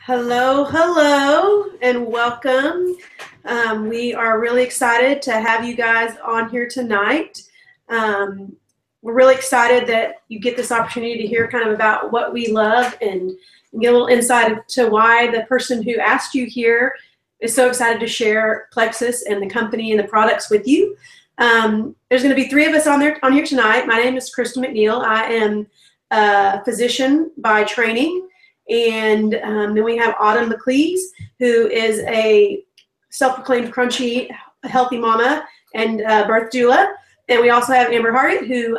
Hello, hello, and welcome. We are really excited to have you guys on here tonight. We're really excited that you get this opportunity to hear kind of about what we love and get a little insight to why the person who asked you here is so excited to share Plexus and the company and the products with you. There's going to be three of us on here tonight. My name is Kristen McNeil. I am a physician by training. And then we have Autumn McLeese, who is a self-proclaimed crunchy, healthy mama and birth doula. And we also have Amber Hargett, who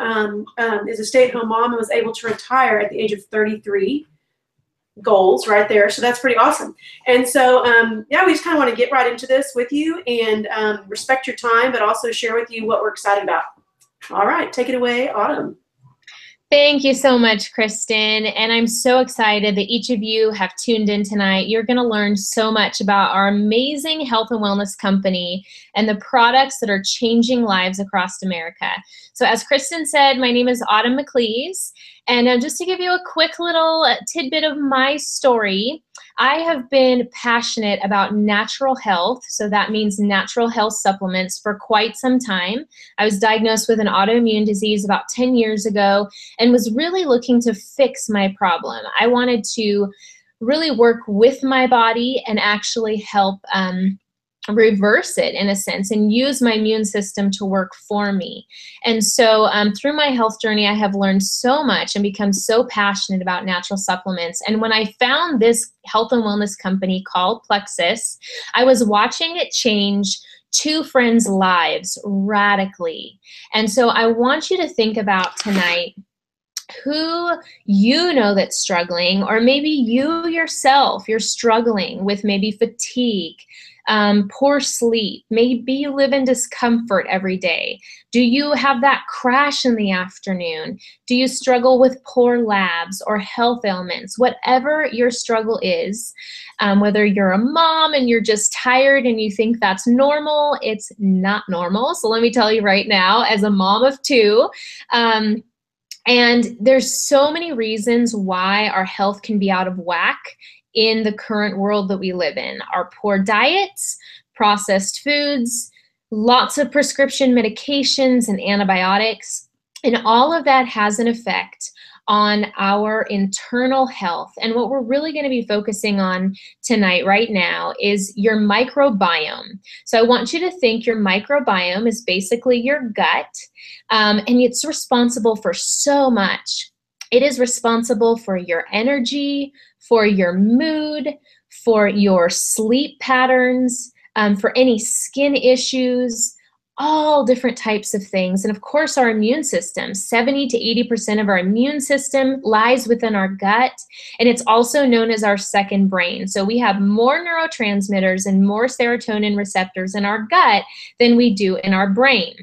is a stay-at-home mom and was able to retire at the age of 33. Goals right there. So that's pretty awesome. And so, yeah, we just kind of want to get right into this with you and respect your time, but also share with you what we're excited about. All right, take it away, Autumn. Thank you so much, Kristen. And I'm so excited that each of you have tuned in tonight. You're going to learn so much about our amazing health and wellness company and the products that are changing lives across America. So as Kristen said, my name is Autumn McLeese. And just to give you a quick little tidbit of my story, I have been passionate about natural health, so that means natural health supplements, for quite some time. I was diagnosed with an autoimmune disease about 10 years ago and was really looking to fix my problem. I wanted to really work with my body and actually help reverse it in a sense and use my immune system to work for me. And so through my health journey, I have learned so much and become so passionate about natural supplements. And when I found this health and wellness company called Plexus, I was watching it change two friends' lives radically. And so I want you to think about tonight who you know that's struggling, or maybe you yourself, you're struggling with maybe fatigue, poor sleep. Maybe you live in discomfort every day. Do you have that crash in the afternoon? Do you struggle with poor labs or health ailments? Whatever your struggle is, whether you're a mom and you're just tired and you think that's normal, it's not normal. So let me tell you right now, as a mom of two, and there's so many reasons why our health can be out of whack in the current world that we live in. Our poor diets, processed foods, lots of prescription medications and antibiotics, and all of that has an effect on our internal health. And what we're really going to be focusing on tonight, right now, is your microbiome. So I want you to think your microbiome is basically your gut, and it's responsible for so much. It is responsible for your energy, for your mood, for your sleep patterns, for any skin issues, all different types of things. And of course, our immune system, 70 to 80% of our immune system lies within our gut, and it's also known as our second brain. So we have more neurotransmitters and more serotonin receptors in our gut than we do in our brain.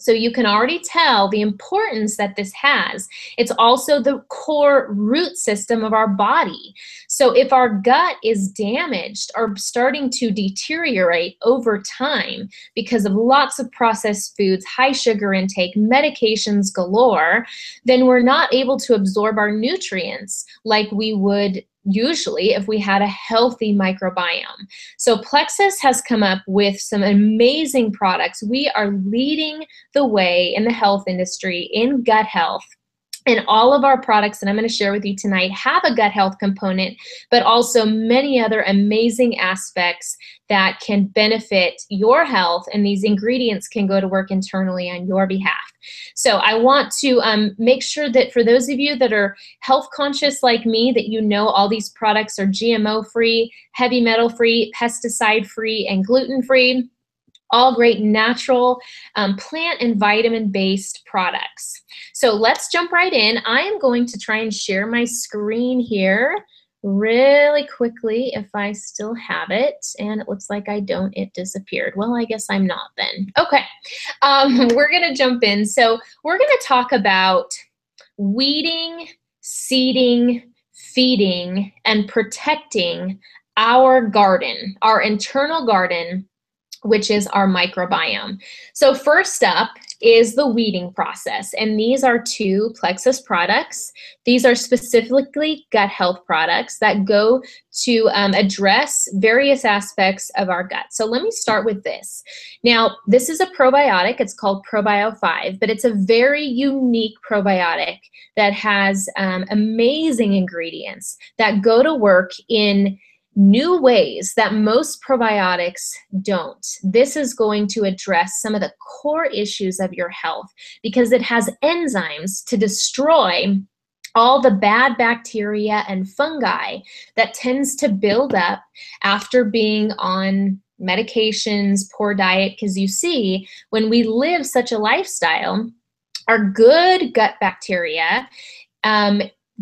So you can already tell the importance that this has. It's also the core root system of our body. So if our gut is damaged or starting to deteriorate over time because of lots of processed foods, high sugar intake, medications galore, then we're not able to absorb our nutrients like we would usually if we had a healthy microbiome. So Plexus has come up with some amazing products. We are leading the way in the health industry in gut health. And all of our products that I'm going to share with you tonight have a gut health component, but also many other amazing aspects that can benefit your health, and these ingredients can go to work internally on your behalf. So I want to make sure that for those of you that are health conscious like me, that you know all these products are GMO-free, heavy metal-free, pesticide-free, and gluten-free. All great natural plant and vitamin-based products. So let's jump right in. I am going to try and share my screen here really quickly if I still have it. And it looks like I don't. It disappeared. Well, I guess I'm not then. Okay, we're going to jump in. So we're going to talk about weeding, seeding, feeding, and protecting our garden, our internal garden, which is our microbiome. So first up is the weeding process. And these are 2 Plexus products. These are specifically gut health products that go to address various aspects of our gut. So let me start with this. Now, this is a probiotic. It's called Probio 5, but it's a very unique probiotic that has amazing ingredients that go to work in new ways that most probiotics don't. This is going to address some of the core issues of your health because it has enzymes to destroy all the bad bacteria and fungi that tends to build up after being on medications, poor diet, because you see, when we live such a lifestyle, our good gut bacteria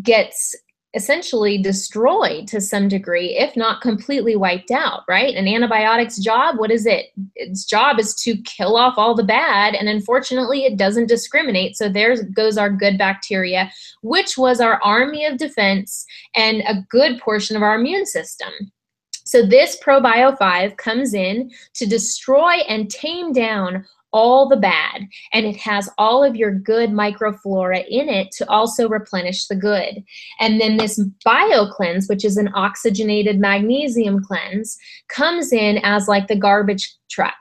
gets essentially destroyed to some degree, if not completely wiped out, right? An antibiotic's job, what is it? Its job is to kill off all the bad, and unfortunately it doesn't discriminate. So there goes our good bacteria, which was our army of defense and a good portion of our immune system. So this Probio 5 comes in to destroy and tame down all the bad, and it has all of your good microflora in it to also replenish the good. And then this Bio Cleanse, which is an oxygenated magnesium cleanse, comes in as like the garbage truck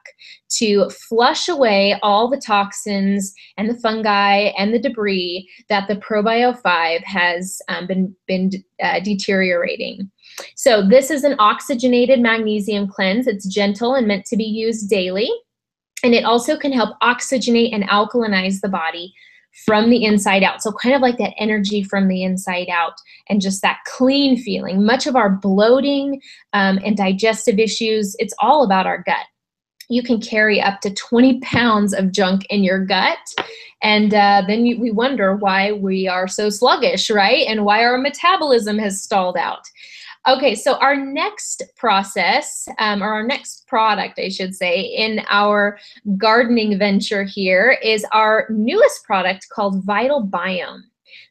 to flush away all the toxins and the fungi and the debris that the Probio 5 has been deteriorating. So this is an oxygenated magnesium cleanse. It's gentle and meant to be used daily. And it also can help oxygenate and alkalinize the body from the inside out. So kind of like that energy from the inside out and just that clean feeling. Much of our bloating and digestive issues, it's all about our gut. You can carry up to 20 pounds of junk in your gut. And then we wonder why we are so sluggish, right? And why our metabolism has stalled out. Okay, so our next process, or our next product, I should say, in our gardening venture here is our newest product called Vital Biome.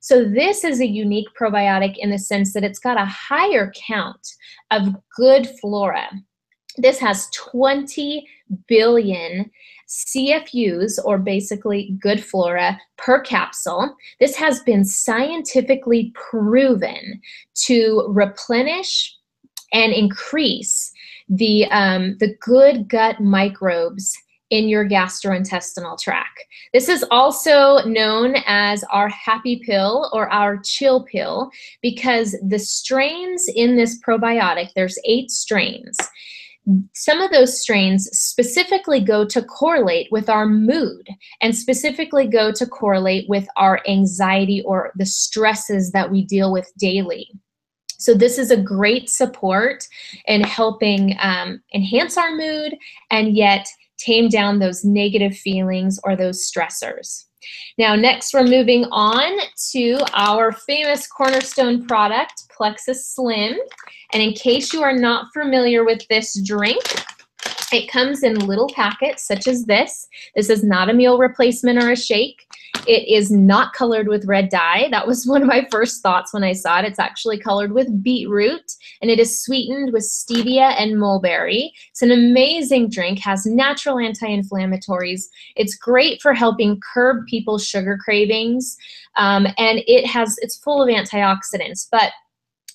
So this is a unique probiotic in the sense that it's got a higher count of good flora. This has 20 billion CFUs, or basically good flora, per capsule. This has been scientifically proven to replenish and increase the good gut microbes in your gastrointestinal tract. This is also known as our happy pill or our chill pill because the strains in this probiotic, there's 8 strains. Some of those strains specifically go to correlate with our mood and specifically go to correlate with our anxiety or the stresses that we deal with daily. So this is a great support in helping enhance our mood and yet tame down those negative feelings or those stressors. Now, next we're moving on to our famous cornerstone product, Plexus Slim. And in case you are not familiar with this drink, it comes in little packets such as this. This is not a meal replacement or a shake. It is not colored with red dye. That was one of my first thoughts when I saw it. It's actually colored with beetroot, and it is sweetened with stevia and mulberry. It's an amazing drink, has natural anti-inflammatories. It's great for helping curb people's sugar cravings, and it's full of antioxidants, but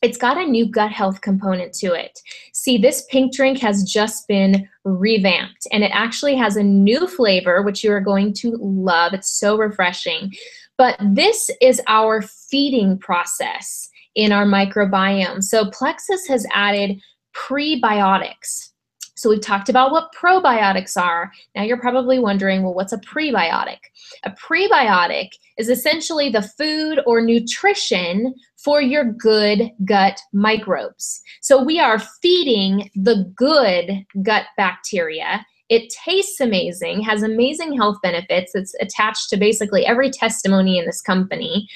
it's got a new gut health component to it. See, this pink drink has just been revamped, and it actually has a new flavor, which you are going to love. It's so refreshing. But this is our feeding process in our microbiome. So Plexus has added prebiotics. So we've talked about what probiotics are. Now you're probably wondering, well, what's a prebiotic? A prebiotic is essentially the food or nutrition for your good gut microbes. So we are feeding the good gut bacteria. It tastes amazing, has amazing health benefits. It's attached to basically every testimony in this company.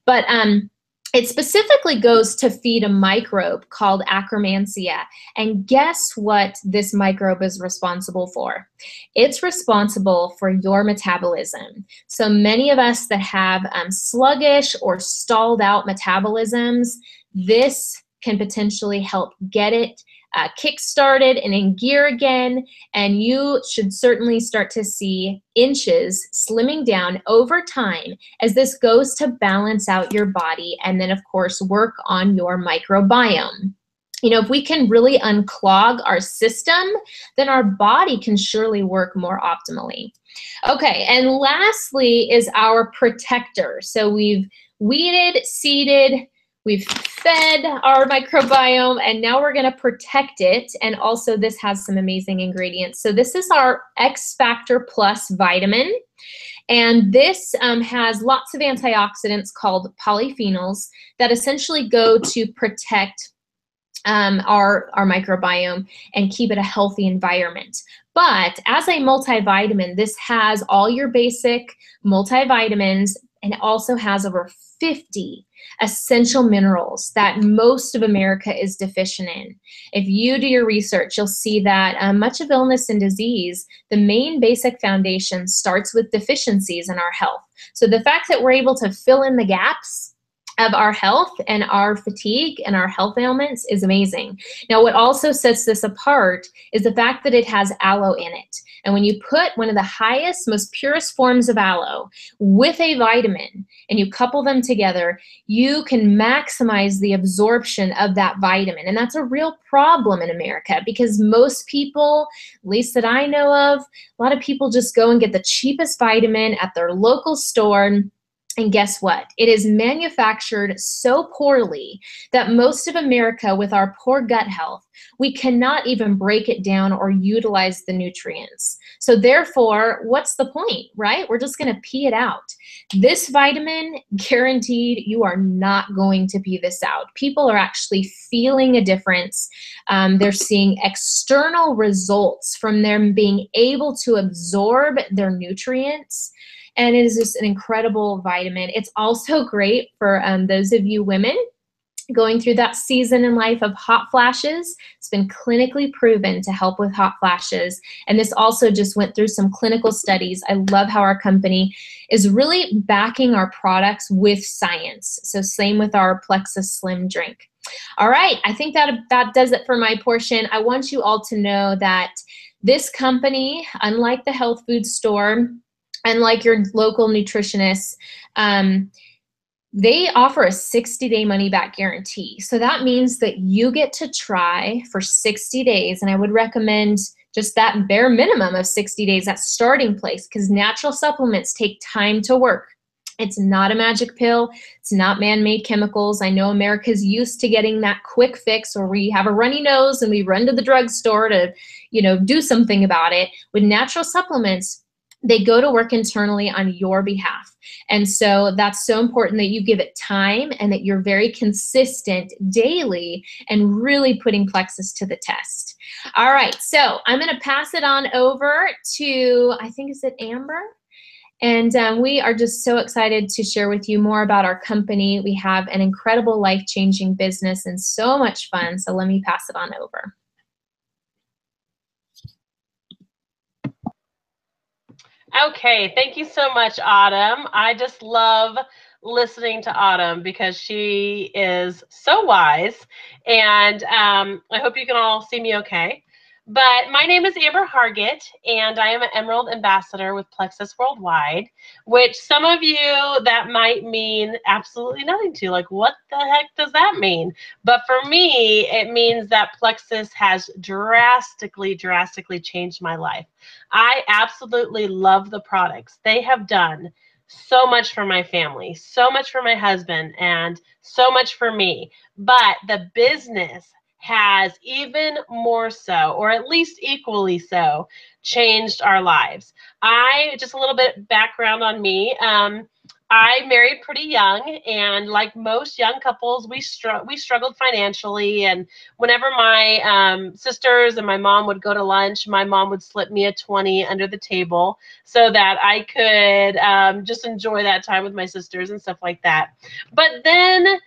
But it specifically goes to feed a microbe called Akkermansia. And guess what this microbe is responsible for? It's responsible for your metabolism. So many of us that have sluggish or stalled out metabolisms, this can potentially help get it kick-started and in gear again, and you should certainly start to see inches slimming down over time as this goes to balance out your body and then, of course, work on your microbiome. You know, if we can really unclog our system, then our body can surely work more optimally. Okay, and lastly is our protector. So we've weeded, seeded, we've fed our microbiome, and now we're going to protect it. And also this has some amazing ingredients. So this is our X Factor Plus vitamin. And this has lots of antioxidants called polyphenols that essentially go to protect our microbiome and keep it a healthy environment. But as a multivitamin, this has all your basic multivitamins, and it also has over 50 essential minerals that most of America is deficient in. If you do your research, you'll see that much of illness and disease, the main basic foundation starts with deficiencies in our health. So the fact that we're able to fill in the gaps of our health and our fatigue and our health ailments is amazing. Now, what also sets this apart is the fact that it has aloe in it. And when you put one of the highest, most purest forms of aloe with a vitamin and you couple them together, you can maximize the absorption of that vitamin. And that's a real problem in America because most people, at least that I know of, a lot of people just go and get the cheapest vitamin at their local store. And guess what? It is manufactured so poorly that most of America, with our poor gut health, we cannot even break it down or utilize the nutrients. So therefore, what's the point, right? We're just going to pee it out. This vitamin, guaranteed, you are not going to pee this out. People are actually feeling a difference. They're seeing external results from them being able to absorb their nutrients. And it is just an incredible vitamin. It's also great for those of you women going through that season in life of hot flashes. It's been clinically proven to help with hot flashes. And this also just went through some clinical studies. I love how our company is really backing our products with science. So same with our Plexus Slim drink. All right, I think that does it for my portion. I want you all to know that this company, unlike the health food store, and like your local nutritionist, they offer a 60-day money-back guarantee. So that means that you get to try for 60 days. And I would recommend just that bare minimum of 60 days, that starting place, because natural supplements take time to work. It's not a magic pill. It's not man-made chemicals. I know America's used to getting that quick fix where we have a runny nose and we run to the drugstore to, do something about it. With natural supplements, they go to work internally on your behalf. And so that's so important that you give it time and that you're very consistent daily and really putting Plexus to the test. All right, so I'm going to pass it on over to, I think, is it Amber? And we are just so excited to share with you more about our company. We have an incredible life-changing business and so much fun. So let me pass it on over. Okay, thank you so much, Autumn. I just love listening to Autumn because she is so wise, and I hope you can all see me okay. But my name is Amber Hargett, and I am an Emerald Ambassador with Plexus Worldwide, which some of you that might mean absolutely nothing to. Like, what the heck does that mean? But for me, it means that Plexus has drastically changed my life. I absolutely love the products. They have done so much for my family, so much for my husband, and so much for me. But the business has even more so, or at least equally so, changed our lives. Just a little bit background on me. I married pretty young, and like most young couples, we struggled financially. And whenever my sisters and my mom would go to lunch, my mom would slip me a 20 under the table so that I could just enjoy that time with my sisters and stuff like that. But then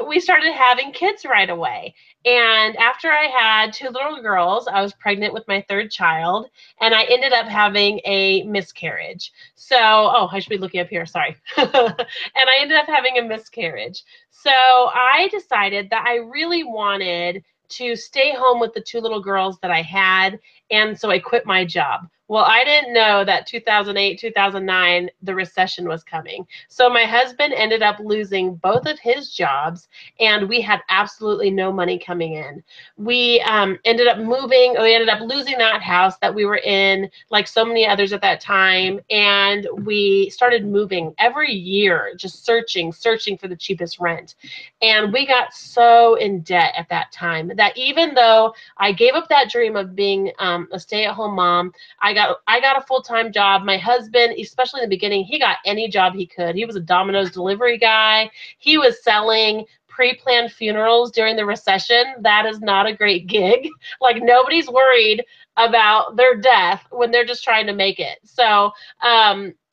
we started having kids right away. And after I had 2 little girls, I was pregnant with my 3rd child, and I ended up having a miscarriage. So, I should be looking up here, sorry. And I ended up having a miscarriage. So I decided that I really wanted to stay home with the 2 little girls that I had, and so I quit my job. Well, I didn't know that 2008, 2009, the recession was coming. So my husband ended up losing both of his jobs, and we had absolutely no money coming in. We ended up moving, we ended up losing that house that we were in, like so many others at that time, and we started moving every year, just searching for the cheapest rent. And we got so in debt at that time that even though I gave up that dream of being a stay-at-home mom, I got a full-time job. My husband, especially in the beginning, he got any job he could. He was a Domino's delivery guy. He was selling pre-planned funerals during the recession. That is not a great gig. Like, nobody's worried about their death when they're just trying to make it. So,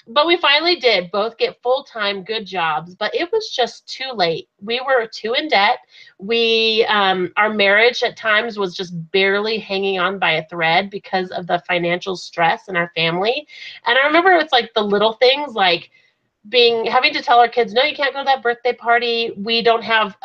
but we finally did both get full-time good jobs, but it was just too late. We were too in debt. Our marriage at times was just barely hanging on by a thread because of the financial stress in our family. And I remember it's like the little things, like having to tell our kids, no, you can't go to that birthday party. We don't have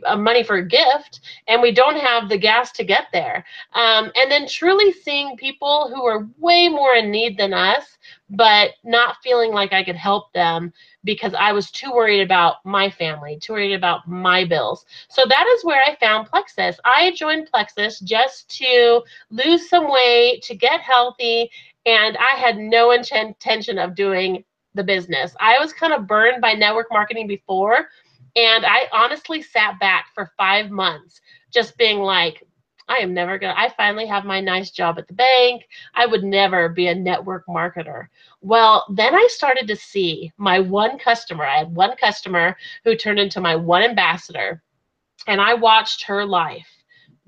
a money for a gift, and we don't have the gas to get there. And then truly seeing people who are way more in need than us, but not feeling like I could help them because I was too worried about my family, too worried about my bills. So that is where I found Plexus. I joined Plexus just to lose some weight, to get healthy, and I had no intention of doing the business. I was kind of burned by network marketing before, and I honestly sat back for 5 months just being like, I finally have my nice job at the bank. I would never be a network marketer. Well, then I started to see my one customer. I had one customer who turned into my one ambassador, and I watched her life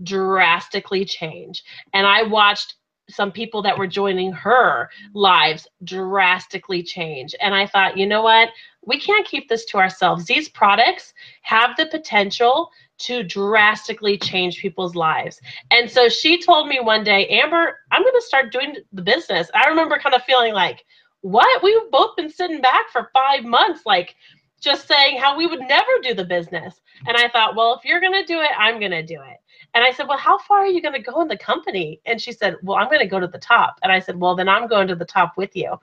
drastically change. And I watched some people that were joining her lives drastically change. And I thought, you know what? We can't keep this to ourselves. These products have the potential to drastically change people's lives. And so she told me one day, Amber, I'm going to start doing the business. I remember kind of feeling like, what? We've both been sitting back for 5 months, like just saying how we would never do the business. And I thought, well, if you're going to do it, I'm going to do it. And I said, well, how far are you going to go in the company? And she said, well, I'm going to go to the top. And I said, well, then I'm going to the top with you.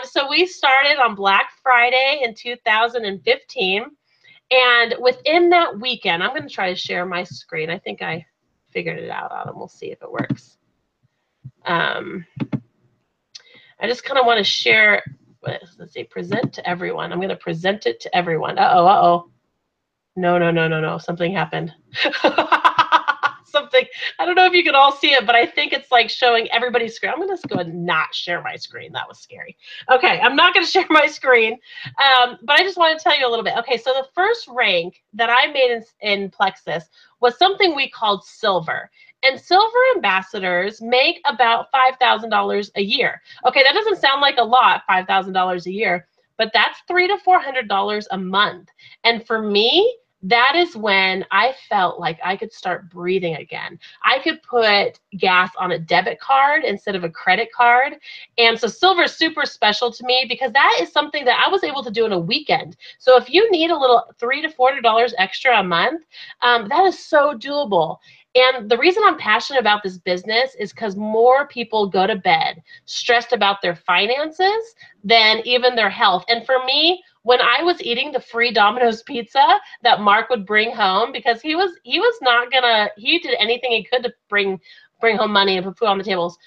So we started on Black Friday in 2015. And within that weekend, I'm going to try to share my screen. I think I figured it out, Autumn. We'll see if it works. I just kind of want to share. Let's see, present to everyone. I'm going to present it to everyone. Uh-oh. No. Something happened. Something. I don't know if you can all see it, but I think it's like showing everybody's screen. I'm going to just go ahead and not share my screen. That was scary. Okay, I'm not going to share my screen, but I just want to tell you a little bit. Okay, so the first rank that I made in Plexus was something we called silver. And silver ambassadors make about $5,000 a year. Okay, that doesn't sound like a lot, $5,000 a year, but that's $300 to $400 a month. And for me, that is when I felt like I could start breathing again. I could put gas on a debit card instead of a credit card. And so silver is super special to me because that is something that I was able to do in a weekend. So if you need a little $300 to $400 extra a month, that is so doable. And the reason I'm passionate about this business is because more people go to bed stressed about their finances than even their health. And for me, when I was eating the free Domino's pizza that Mark would bring home, because he did anything he could to bring home money and put food on the tables.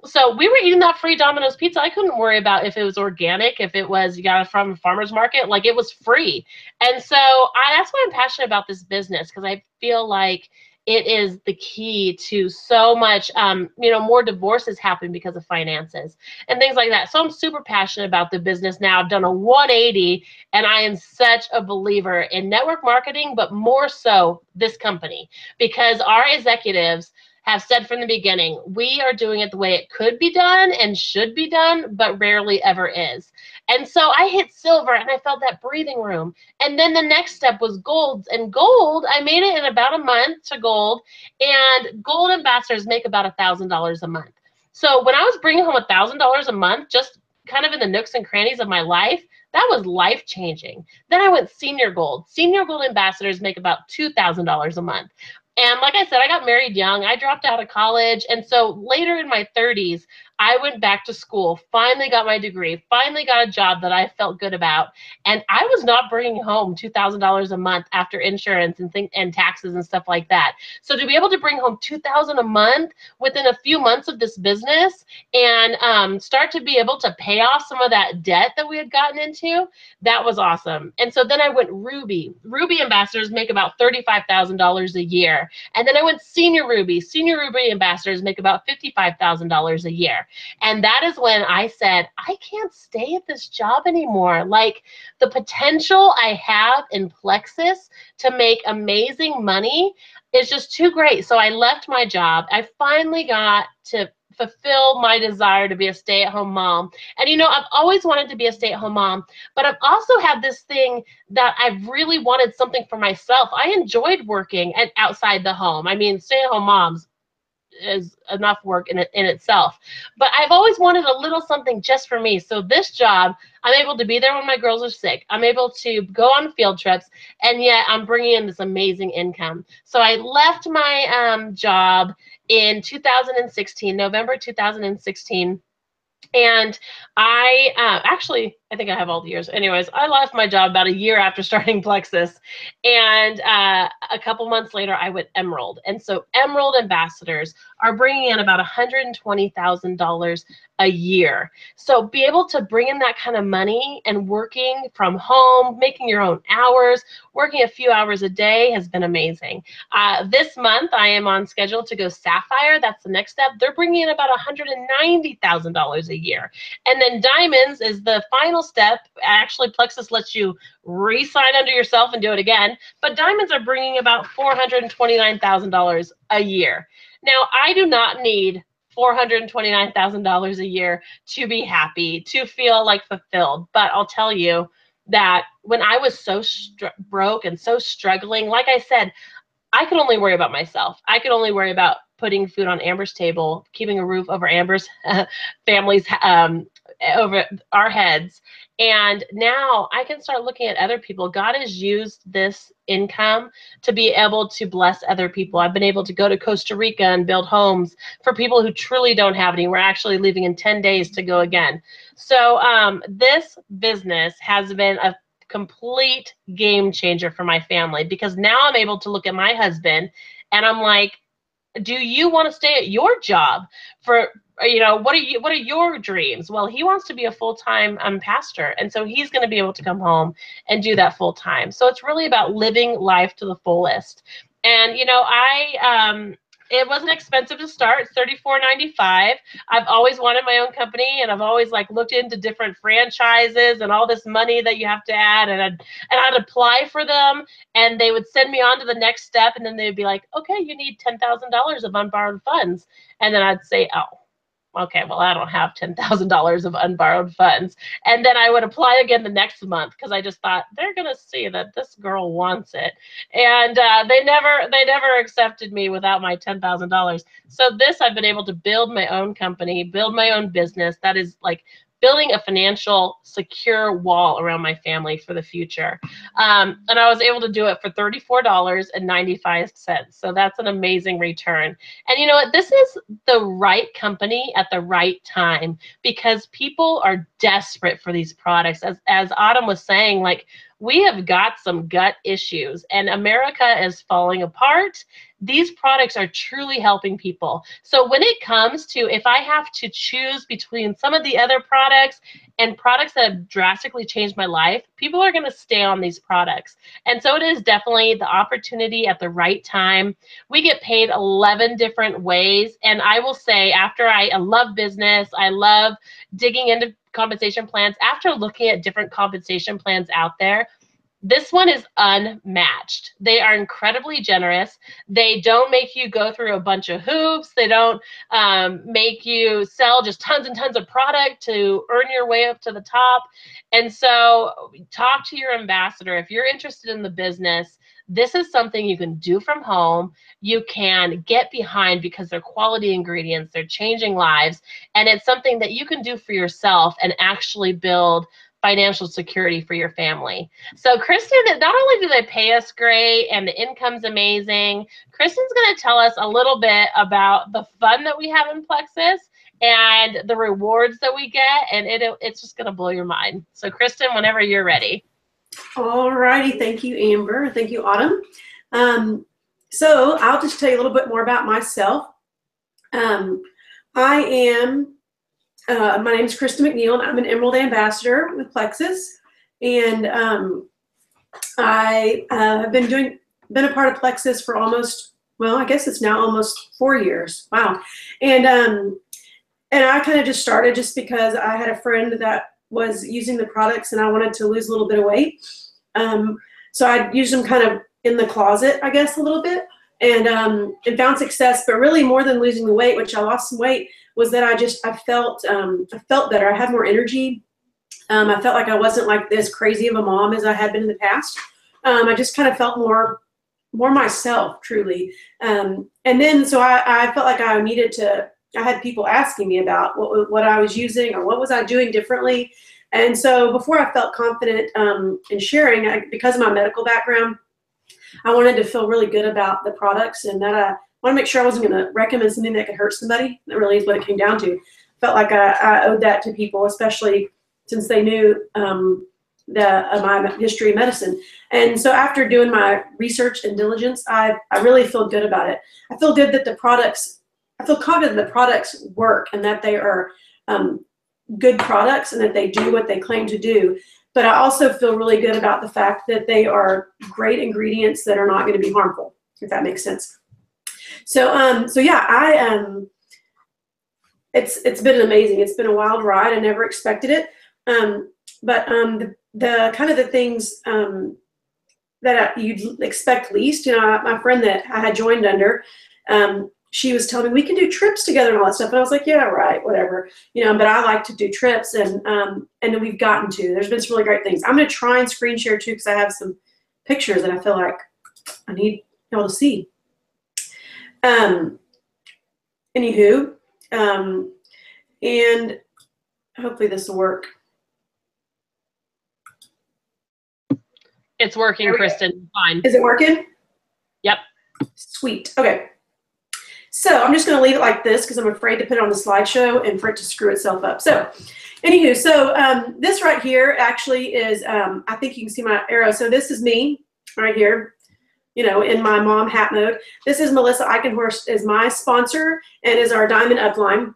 So we were eating that free Domino's pizza. I couldn't worry about if it was organic, if it was you got it from a farmer's market, like it was free. And so that's why I'm passionate about this business, because I feel like it is the key to so much, more divorces happen because of finances and things like that. So I'm super passionate about the business now. I've done a 180, and I am such a believer in network marketing, but more so this company, because our executives have said from the beginning, we are doing it the way it could be done and should be done, but rarely ever is. And so I hit silver, and I felt that breathing room. And then the next step was gold. And gold, I made it in about a month to gold. And gold ambassadors make about $1,000 a month. So when I was bringing home $1,000 a month, just kind of in the nooks and crannies of my life, that was life-changing. Then I went senior gold. Senior gold ambassadors make about $2,000 a month. And like I said, I got married young. I dropped out of college. And so later in my 30s, I went back to school, finally got my degree, finally got a job that I felt good about. And I was not bringing home $2,000 a month after insurance and taxes and stuff like that. So to be able to bring home $2,000 a month within a few months of this business and start to be able to pay off some of that debt that we had gotten into, that was awesome. And so then I went Ruby. Ruby ambassadors make about $35,000 a year. And then I went Senior Ruby. Senior Ruby ambassadors make about $55,000 a year. And that is when I said, I can't stay at this job anymore. Like, the potential I have in Plexus to make amazing money is just too great. So I left my job. I finally got to fulfill my desire to be a stay-at-home mom. And you know, I've always wanted to be a stay-at-home mom, but I've also had this thing that I've really wanted something for myself. I enjoyed working and outside the home. I mean, stay-at-home moms is enough work in itself. But I've always wanted a little something just for me. So this job, I'm able to be there when my girls are sick. I'm able to go on field trips, and yet I'm bringing in this amazing income. So I left my job in 2016, November 2016. And I actually, I think I have all the years. Anyways, I left my job about a year after starting Plexus. And a couple months later, I went Emerald. And so Emerald ambassadors are bringing in about $120,000 a year. So be able to bring in that kind of money and working from home, making your own hours, working a few hours a day has been amazing. This month, I am on schedule to go Sapphire. That's the next step. They're bringing in about $190,000 a year. And then Diamonds is the final step. Actually, Plexus lets you re-sign under yourself and do it again. But Diamonds are bringing about $429,000 a year. Now, I do not need $429,000 a year to be happy, to feel like fulfilled. But I'll tell you that when I was so broke and so struggling, like I said, I could only worry about myself. I could only worry about putting food on Amber's table, keeping a roof over Amber's family's over our heads. And now I can start looking at other people. God has used this income to be able to bless other people. I've been able to go to Costa Rica and build homes for people who truly don't have any. We're actually leaving in 10 days to go again. So this business has been a complete game changer for my family, because now I'm able to look at my husband and I'm like, do you want to stay at your job for, you know, what are your dreams? Well, he wants to be a full-time pastor, and so he's going to be able to come home and do that full-time. So it's really about living life to the fullest. And you know, it wasn't expensive to start. It's $34.95. I've always wanted my own company, and I've always like looked into different franchises and all this money that you have to add, and I'd apply for them, and they would send me on to the next step, and then they'd be like, okay, you need $10,000 of unborrowed funds. And then I'd say, oh, okay, well, I don't have $10,000 of unborrowed funds. And then I would apply again the next month, because I just thought they're going to see that this girl wants it. And they never accepted me without my $10,000. So this, I've been able to build my own company, build my own business that is like building a financial secure wall around my family for the future. And I was able to do it for $34.95. So that's an amazing return. And you know what? This is the right company at the right time, because people are desperate for these products. As Autumn was saying, like, we have got some gut issues and America is falling apart. These products are truly helping people. So when it comes to, if I have to choose between some of the other products and products that have drastically changed my life, people are going to stay on these products. And so it is definitely the opportunity at the right time. We get paid 11 different ways. And I will say, after I love business, I love digging into compensation plans. After looking at different compensation plans out there, this one is unmatched. They are incredibly generous. They don't make you go through a bunch of hoops. They don't make you sell just tons and tons of product to earn your way up to the top. And so talk to your ambassador. If you're interested in the business, this is something you can do from home. You can get behind because they're quality ingredients. They're changing lives. And it's something that you can do for yourself and actually build financial security for your family. So Kristen, not only do they pay us great and the income's amazing, Kristen's going to tell us a little bit about the fun that we have in Plexus and the rewards that we get, and it's just going to blow your mind. So Kristen, whenever you're ready. All righty. Thank you, Amber. Thank you, Autumn. So I'll just tell you a little bit more about myself. My name is Kristen McNeil, and I'm an Emerald Ambassador with Plexus. And I have been a part of Plexus for almost, well, I guess it's now almost 4 years. Wow. And I kind of just started just because I had a friend that was using the products and I wanted to lose a little bit of weight. So I used them kind of in the closet, I guess, a little bit, and found success. But really, more than losing the weight, which I lost some weight, was that I felt better. I had more energy. I felt like I wasn't like this crazy of a mom as I had been in the past. I just kind of felt more myself, truly. And then so I felt like I needed to. I had people asking me about what I was using or what was I doing differently. And so before I felt confident in sharing, because of my medical background, I wanted to feel really good about the products, and that I want to make sure I wasn't going to recommend something that could hurt somebody. That really is what it came down to. Felt like I owed that to people, especially since they knew my history of medicine. And so after doing my research and diligence, I really feel good about it. I feel good that I feel confident that the products work and that they are good products and that they do what they claim to do. But I also feel really good about the fact that they are great ingredients that are not going to be harmful, if that makes sense. So yeah, it's been amazing. It's been a wild ride. I never expected it. But the kind of the things that you'd expect least, my friend that I had joined under, she was telling me we can do trips together and all that stuff. And I was like, yeah, right, whatever, but I like to do trips, and we've gotten to. There's been some really great things. I'm going to try and screen share too, because I have some pictures that I feel like I need y'all to see. Anywho, and hopefully this will work. It's working, Kristen. Fine. Is it working? Yep. Sweet. Okay. So I'm just going to leave it like this because I'm afraid to put it on the slideshow and for it to screw itself up. So anywho, this right here actually is, I think you can see my arrow. So this is me right here, in my mom hat mode. This is Melissa Eichenhorst, is my sponsor and is our Diamond Upline.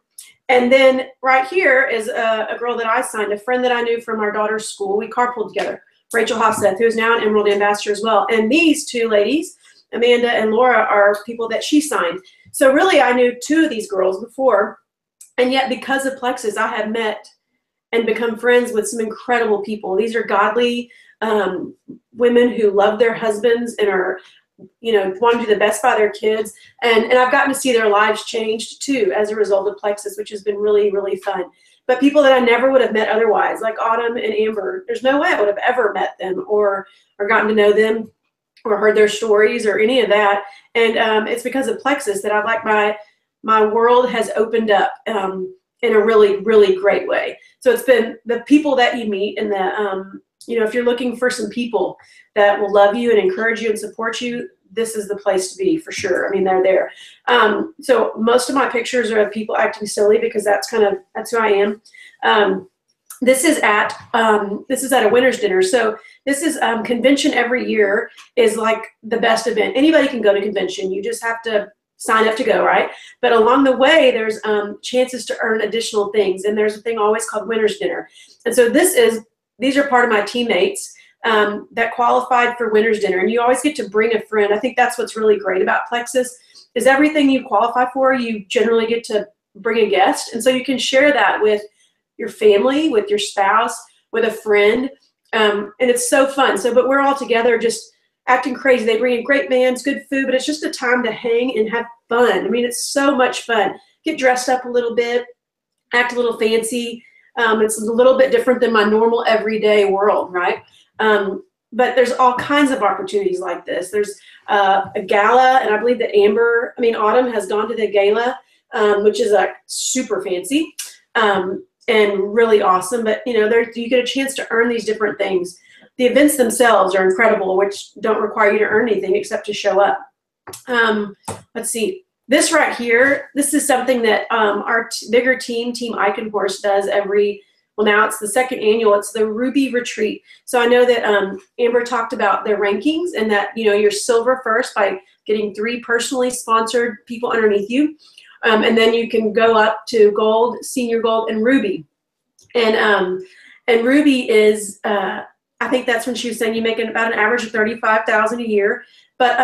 And then right here is a girl that I signed, a friend that I knew from our daughter's school. We carpooled together, Rachel Hofseth, who is now an Emerald Ambassador as well. And these two ladies, Amanda and Laura, are people that she signed. So really, I knew two of these girls before, and yet because of Plexus, I have met and become friends with some incredible people. These are godly women who love their husbands and are, want to do the best by their kids. And I've gotten to see their lives changed too as a result of Plexus, which has been really, really fun. But people that I never would have met otherwise, like Autumn and Amber, there's no way I would have ever met them or gotten to know them or heard their stories or any of that. And it's because of Plexus that I like my world has opened up in a really, really great way. So it's been the people that you meet and if you're looking for some people that will love you and encourage you and support you, this is the place to be for sure. I mean, they're there. So most of my pictures are of people acting silly because that's who I am. This is at a winner's dinner. So this is convention every year is like the best event. Anybody can go to convention. You just have to sign up to go, right? But along the way, there's chances to earn additional things. And there's a thing always called winner's dinner. And so these are part of my teammates that qualified for winner's dinner. And you always get to bring a friend. I think that's what's really great about Plexus is everything you qualify for, you generally get to bring a guest. And so you can share that with your family, with your spouse, with a friend. And it's so fun. But we're all together just acting crazy. They bring in great bands, good food, but it's just a time to hang and have fun. I mean, it's so much fun. Get dressed up a little bit, act a little fancy. It's a little bit different than my normal everyday world, right? But there's all kinds of opportunities like this. There's a gala, and I believe that Autumn has gone to the gala, which is super fancy. and really awesome. But you get a chance to earn these different things. The events themselves are incredible, which don't require you to earn anything except to show up. Let's see. This right here, this is something that our bigger team, Team Eichenhorst, does now it's the second annual. It's the Ruby Retreat. So I know that Amber talked about their rankings, and that you're silver first by getting 3 personally sponsored people underneath you. And then you can go up to gold, senior gold, and ruby. And ruby is, I think that's when she was saying you make about an average of $35,000 a year. But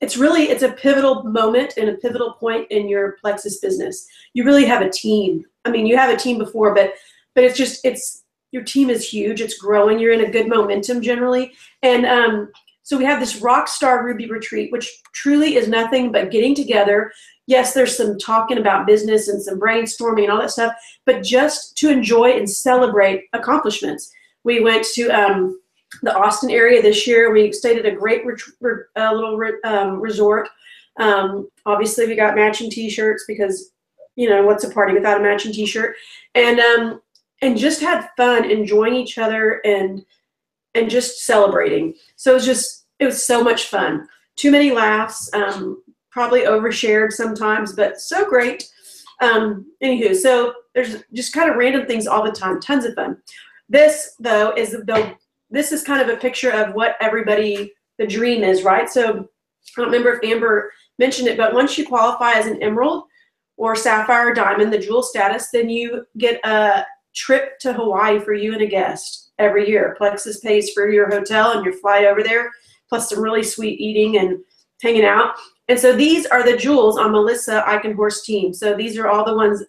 it's a pivotal moment and a pivotal point in your Plexus business. You really have a team. I mean, you have a team before, but your team is huge. It's growing. You're in a good momentum generally. And so we have this Rockstar Ruby Retreat, which truly is nothing but getting together. Yes, there's some talking about business and some brainstorming and all that stuff, but just to enjoy and celebrate accomplishments. We went to the Austin area this year. We stayed at a great little resort. Obviously, we got matching T-shirts because, what's a party without a matching T-shirt? And just had fun enjoying each other and just celebrating. So it was so much fun. Too many laughs, probably overshared sometimes, but so great. Anywho, so there's just kind of random things all the time, tons of fun. This though this is kind of a picture of what the dream is, right? So I don't remember if Amber mentioned it, but once you qualify as an emerald or sapphire or diamond, the jewel status, then you get a trip to Hawaii for you and a guest every year. Plexus pays for your hotel and your flight over there, plus some really sweet eating and hanging out. And so these are the jewels on Melissa Eichenhorst's team. So these are all the ones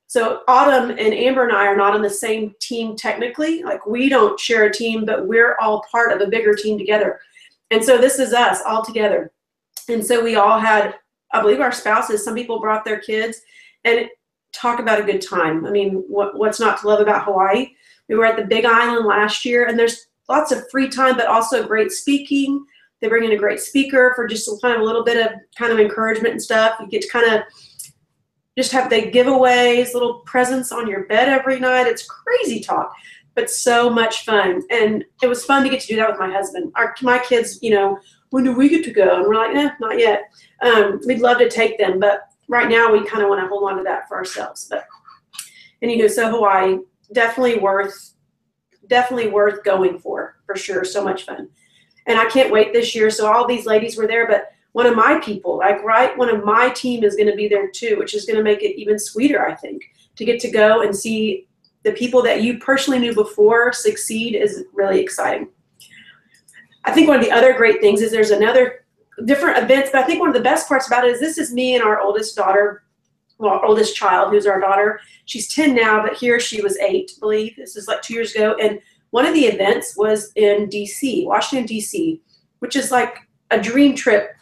so Autumn and Amber and I are not on the same team technically. Like, we don't share a team, but we're all part of a bigger team together. And so this is us all together. And so we all had, I believe, our spouses, some people brought their kids, and talk about a good time. I mean, what's not to love about Hawaii? We were at the Big Island last year, and there's lots of free time, but also great speaking. They bring in a great speaker for just kind of a little bit of kind of encouragement and stuff. You get to kind of just have the giveaways, little presents on your bed every night. It's crazy talk, but so much fun. And it was fun to get to do that with my husband. My kids, when do we get to go? And we're like, not yet. We'd love to take them, but right now we kind of want to hold on to that for ourselves. But anywho, so Hawaii, definitely worth going for sure. So much fun. And I can't wait this year. So all these ladies were there, but one of my people, one of my team is going to be there too, which is going to make it even sweeter, I think. To get to go and see the people that you personally knew before succeed is really exciting. I think one of the other great things is there's another different events, but I think one of the best parts about it is this is me and our oldest daughter, our oldest child, who's our daughter. She's 10 now, but here she was 8, I believe. This is like 2 years ago. And one of the events was in DC, Washington, DC, which is like a dream trip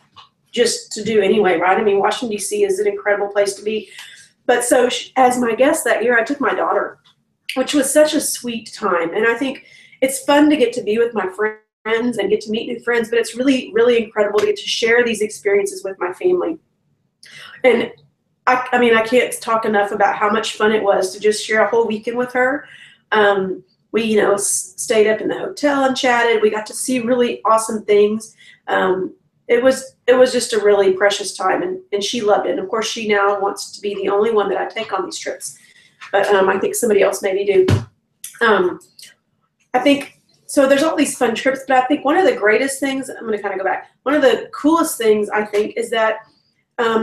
just to do anyway, right? I mean, Washington, DC is an incredible place to be. But so as my guest that year, I took my daughter, which was such a sweet time. And I think it's fun to get to be with my friends and get to meet new friends, but it's really, really incredible to get to share these experiences with my family. And I mean, I can't talk enough about how much fun it was to just share a whole weekend with her. We, stayed up in the hotel and chatted. We got to see really awesome things. It was just a really precious time, and she loved it. And of course, she now wants to be the only one that I take on these trips. But I think somebody else maybe do. I think, so there's all these fun trips, but I think one of the greatest things, I'm going to kind of go back, one of the coolest things I think is that,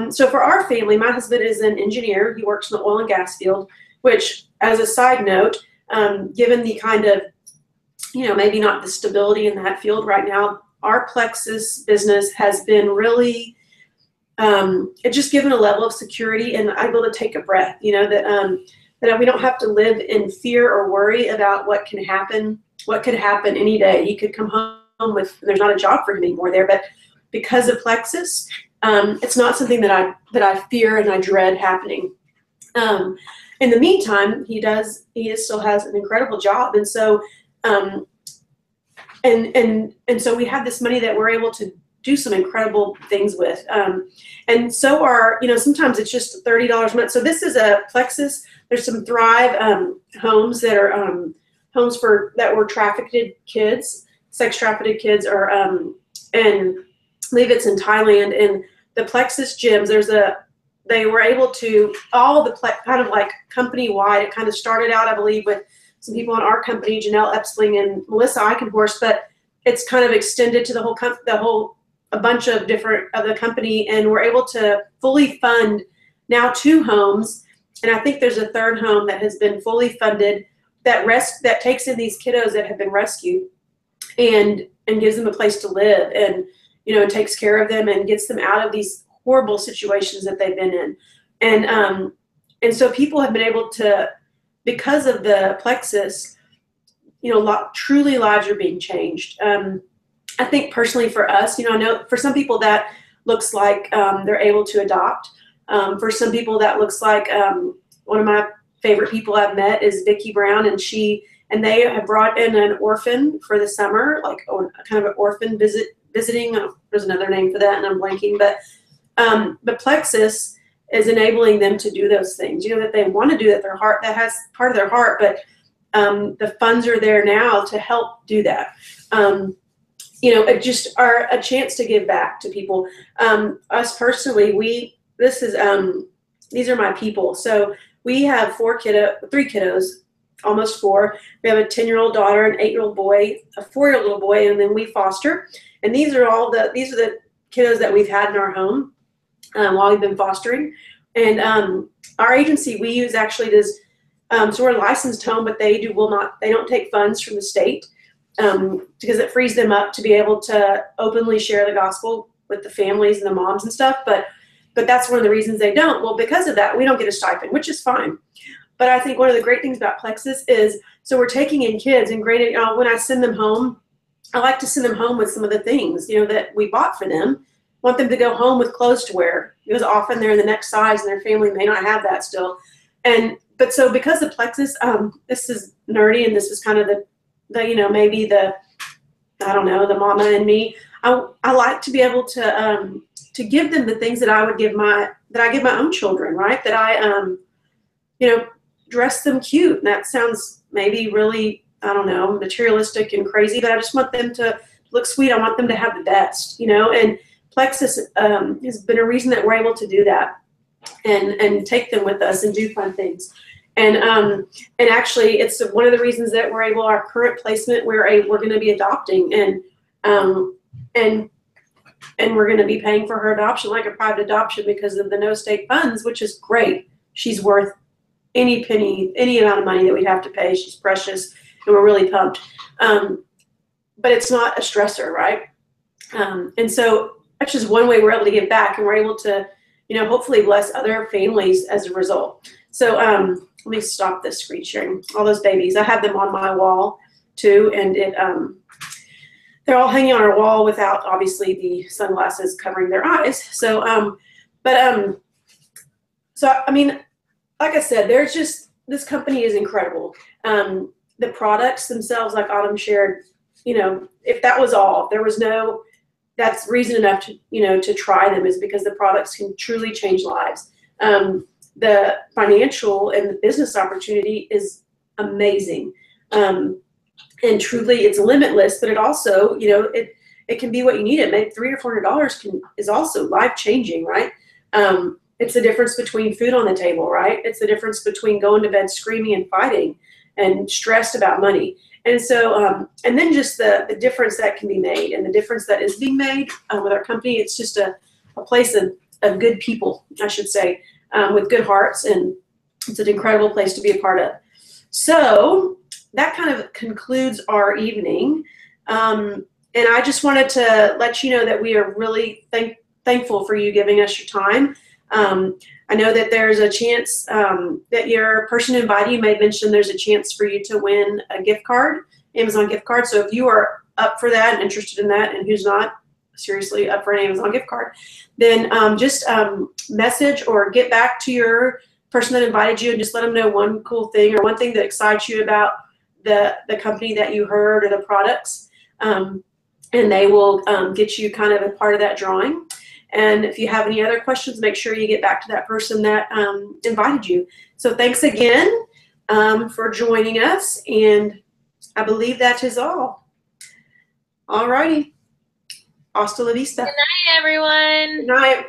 so for our family, my husband is an engineer. He works in the oil and gas field, which, as a side note, given the kind of, maybe not the stability in that field right now, our Plexus business has been really, it's just given a level of security and able to take a breath, that we don't have to live in fear or worry about what could happen any day. He could come home there's not a job for him anymore there, but because of Plexus, it's not something that I fear and I dread happening. In the meantime, he still has an incredible job. And so, and so we have this money that we're able to do some incredible things with. And so are, sometimes it's just $30 a month. So this is a Plexus. There's some Thrive homes that are homes that were trafficked kids, sex trafficked kids, or and I believe it's in Thailand. And the Plexus gyms, they were able to, all the kind of like company-wide, it kind of started out, I believe, with some people in our company, Janelle Epsling and Melissa Eichenhorst, but it's kind of extended to a bunch of different of the company, and we're able to fully fund now 2 homes, and I think there's a 3rd home that has been fully funded that takes in these kiddos that have been rescued and gives them a place to live, and and takes care of them and gets them out of these horrible situations that they've been in. And so people have been able to, because of the Plexus, truly lives are being changed. I think personally for us, I know for some people that looks like they're able to adopt. For some people that looks like, one of my favorite people I've met is Vicki Brown, and they have brought in an orphan for the summer, like kind of an orphan visiting. There's another name for that, and I'm blanking, but Plexus is enabling them to do those things, that they want to do, that has part of their heart, but the funds are there now to help do that. It just are a chance to give back to people. Us personally, these are my people. So we have 3 kiddos, almost 4. We have a 10-year-old daughter, an 8-year-old boy, a 4-year-old little boy, and then we foster. And these are the kiddos that we've had in our home while we've been fostering. And our agency we use actually does, so we're a licensed home, but they don't take funds from the state because it frees them up to be able to openly share the gospel with the families and the moms and stuff. But that's one of the reasons they don't. Well, because of that, we don't get a stipend, which is fine. But I think one of the great things about Plexus is, so we're taking in kids, and granted, when I send them home, I like to send them home with some of the things, that we bought for them. I want them to go home with clothes to wear, because often they're the next size and their family may not have that still. But so because of Plexus, this is nerdy, and this is kind of the maybe the, I don't know, the mama in me. I like to be able to give them the things that I give my own children, right? That I dress them cute. And that sounds maybe really, I don't know, materialistic and crazy, but I just want them to look sweet. I want them to have the best, and Plexus has been a reason that we're able to do that and take them with us and do fun things. And actually, it's one of the reasons that we're able, our current placement, we're going to be adopting, and we're going to be paying for her adoption like a private adoption because of the no state funds, which is great. She's worth any penny, any amount of money that we have to pay. She's precious, and we're really pumped. But it's not a stressor, right? And so that's just one way we're able to give back, and we're able to, hopefully bless other families as a result. So let me stop this screen sharing. All those babies, I have them on my wall too, and they're all hanging on our wall without obviously the sunglasses covering their eyes. So, so I mean, like I said, this company is incredible. The products themselves, like Autumn shared, if that was all, there was no, that's reason enough to, to try them, is because the products can truly change lives. The financial and the business opportunity is amazing. And truly it's limitless, but it also, it can be what you need. It maybe $300 or $400 is also life changing, right? It's the difference between food on the table, right? It's the difference between going to bed screaming and fighting and stressed about money. And so, and then just the difference that can be made, and the difference that is being made with our company. It's just a place of good people, I should say, with good hearts, and it's an incredible place to be a part of. So that kind of concludes our evening. And I just wanted to let you know that we are really thankful for you giving us your time. I know that there's a chance that your person who invited you may mention there's a chance for you to win a gift card, Amazon gift card. So if you are up for that and interested in that, and who's not seriously up for an Amazon gift card, then just message or get back to your person that invited you and just let them know one cool thing or one thing that excites you about the company that you heard or the products. and they will get you kind of a part of that drawing. And if you have any other questions, make sure you get back to that person that invited you. So thanks again for joining us, and I believe that is all. All righty. Hasta la vista. Good night, everyone. Good night.